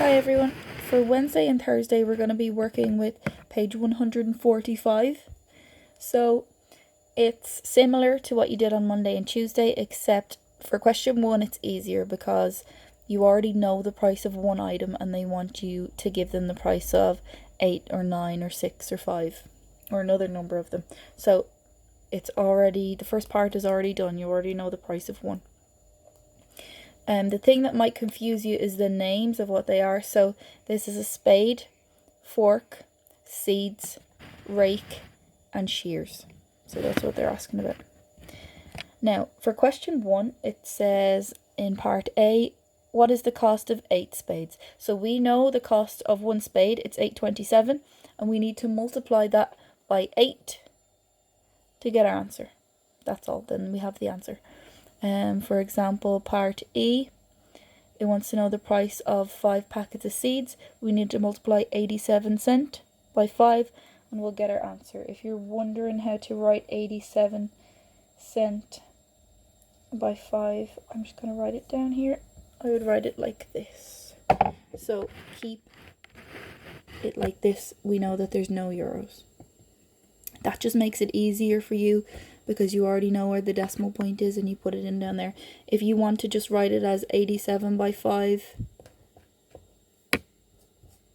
Hi everyone. For Wednesday and Thursday we're going to be working with page 145. So it's similar to what you did on Monday and Tuesday, except for question 1 it's easier because you already know the price of one item and they want you to give them the price of 8 or 9 or 6 or 5 or another number of them. So the first part is already done. You already know the price of one. The thing that might confuse you is the names of what they are. So this is a spade, fork, seeds, rake, and shears. So that's what they're asking about. Now, for question 1, it says in part A, what is the cost of 8 spades? So we know the cost of one spade, it's 8.27, and we need to multiply that by 8 to get our answer. That's all, then we have the answer. For example, part E, it wants to know the price of 5 packets of seeds. We need to multiply 87 cent by 5 and we'll get our answer. If you're wondering how to write 87 cent by 5, I'm just going to write it down here. I would write it like this. So keep it like this. We know that there's no euros. That just makes it easier for you because you already know where the decimal point is and you put it in down there. If you want to just write it as 87 by 5,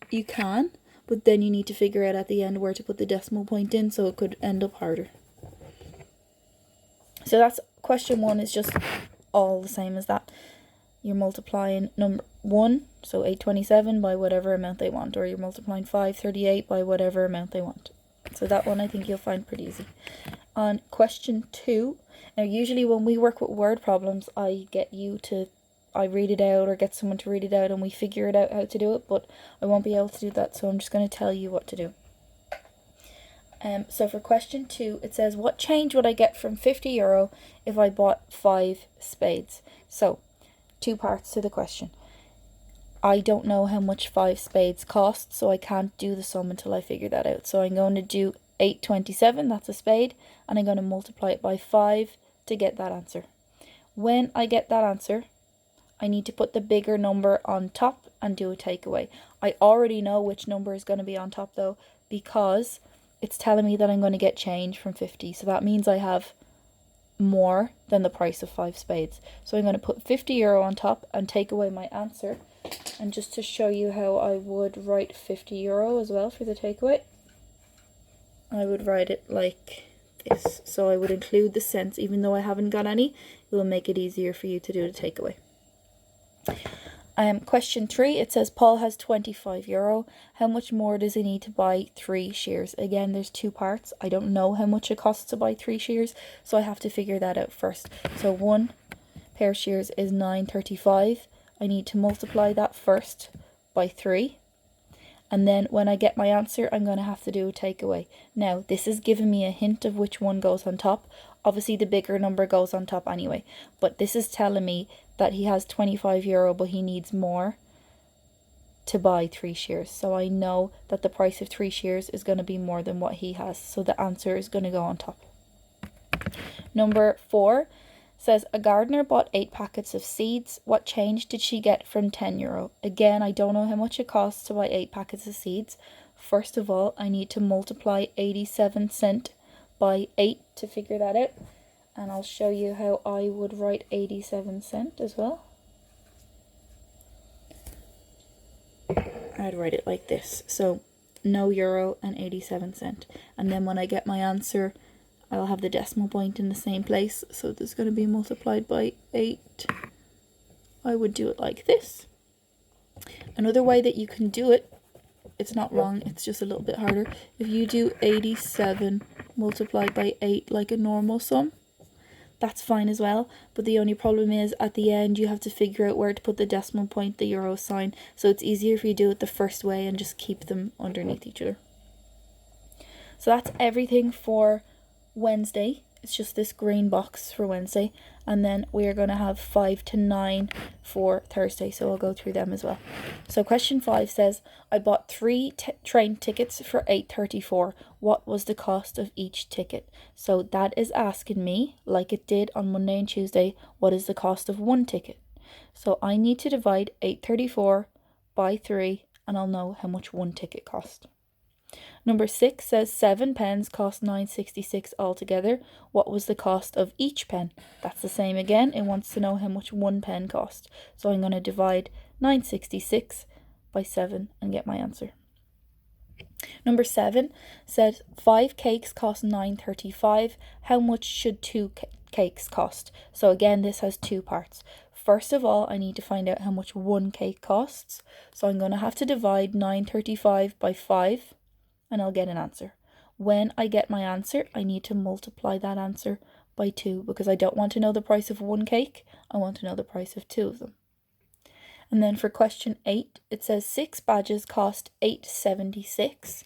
you can, but then you need to figure out at the end where to put the decimal point in, so it could end up harder. So that's question 1 is just all the same as that. You're multiplying number 1, so 827 by whatever amount they want, or you're multiplying 538 by whatever amount they want. So that one I think you'll find pretty easy. On question 2, now usually when we work with word problems, I read it out or get someone to read it out and we figure it out how to do it, but I won't be able to do that, so I'm just going to tell you what to do. So for question 2, it says, what change would I get from €50 if I bought 5 spades? So, 2 parts to the question. I don't know how much 5 spades cost, so I can't do the sum until I figure that out. So I'm going to do 8.27, that's a spade, and I'm going to multiply it by 5 to get that answer. When I get that answer, I need to put the bigger number on top and do a takeaway. I already know which number is going to be on top though, because it's telling me that I'm going to get change from 50. So that means I have more than the price of 5 spades. So I'm going to put €50 on top and take away my answer. And just to show you how I would write €50 as well for the takeaway, I would write it like this. So I would include the cents, even though I haven't got any. It will make it easier for you to do the takeaway. Question 3, it says Paul has €25. How much more does he need to buy 3 shears? Again, there's 2 parts. I don't know how much it costs to buy 3 shears, so I have to figure that out first. So 1 pair of shears is $9.35. I need to multiply that first by 3. And then when I get my answer, I'm going to have to do a takeaway. Now, this is giving me a hint of which one goes on top. Obviously, the bigger number goes on top anyway. But this is telling me that he has €25, but he needs more to buy 3 shears. So I know that the price of 3 shears is going to be more than what he has. So the answer is going to go on top. Number 4 says a gardener bought 8 packets of seeds. What change did she get from €10? Again, I don't know how much it costs to buy 8 packets of seeds. First of all, I need to multiply 87 cent by 8 to figure that out. And I'll show you how I would write 87 cent as well. I'd write it like this. So no euro and 87 cent. And then when I get my answer, I'll have the decimal point in the same place. So this is going to be multiplied by 8. I would do it like this. Another way that you can do it, it's not wrong, it's just a little bit harder. If you do 87 multiplied by 8 like a normal sum, that's fine as well, but the only problem is at the end you have to figure out where to put the decimal point, the euro sign, so it's easier if you do it the first way and just keep them underneath each other. So that's everything for Wednesday. It's just this green box for Wednesday, and then we are going to have 5 to 9 for Thursday, so I'll go through them as well. So question 5 says, I bought 3 train tickets for $8.34. What was the cost of each ticket? So that is asking me, like it did on Monday and Tuesday, what is the cost of one ticket? So I need to divide $8.34 by 3 and I'll know how much one ticket cost. Number 6 says 7 pens cost £9.66 altogether. What was the cost of each pen? That's the same again. It wants to know how much one pen cost. So I'm going to divide £9.66 by 7 and get my answer. Number 7 said 5 cakes cost £9.35. How much should 2 cakes cost? So again, this has two parts. First of all, I need to find out how much one cake costs. So I'm going to have to divide £9.35 by 5 and I'll get an answer. When I get my answer, I need to multiply that answer by 2 because I don't want to know the price of one cake. I want to know the price of 2 of them. And then for question 8, it says 6 badges cost £8.76.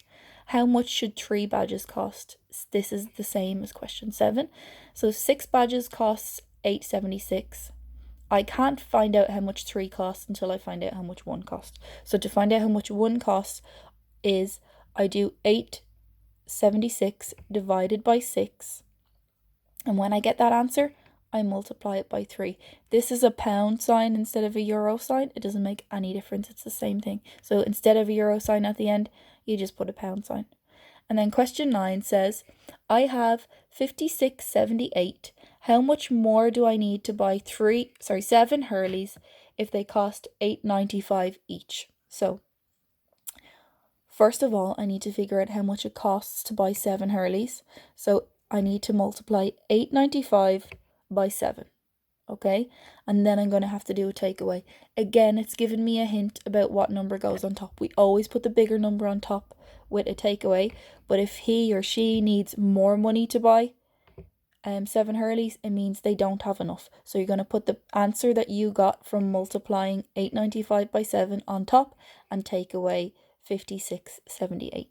How much should 3 badges cost? This is the same as question 7. So 6 badges costs £8.76. I can't find out how much 3 costs until I find out how much 1 costs. So to find out how much 1 costs is I do 8.76 divided by 6. And when I get that answer, I multiply it by 3. This is a pound sign instead of a euro sign. It doesn't make any difference. It's the same thing. So instead of a euro sign at the end, you just put a pound sign. And then question 9 says, I have 56.78. How much more do I need to buy 7 Hurleys if they cost £8.95 each? So first of all, I need to figure out how much it costs to buy 7 Hurleys. So I need to multiply £8.95 by 7. Okay? And then I'm going to have to do a takeaway. Again, it's given me a hint about what number goes on top. We always put the bigger number on top with a takeaway. But if he or she needs more money to buy 7 Hurleys, it means they don't have enough. So you're going to put the answer that you got from multiplying £8.95 by 7 on top and take away 56.78.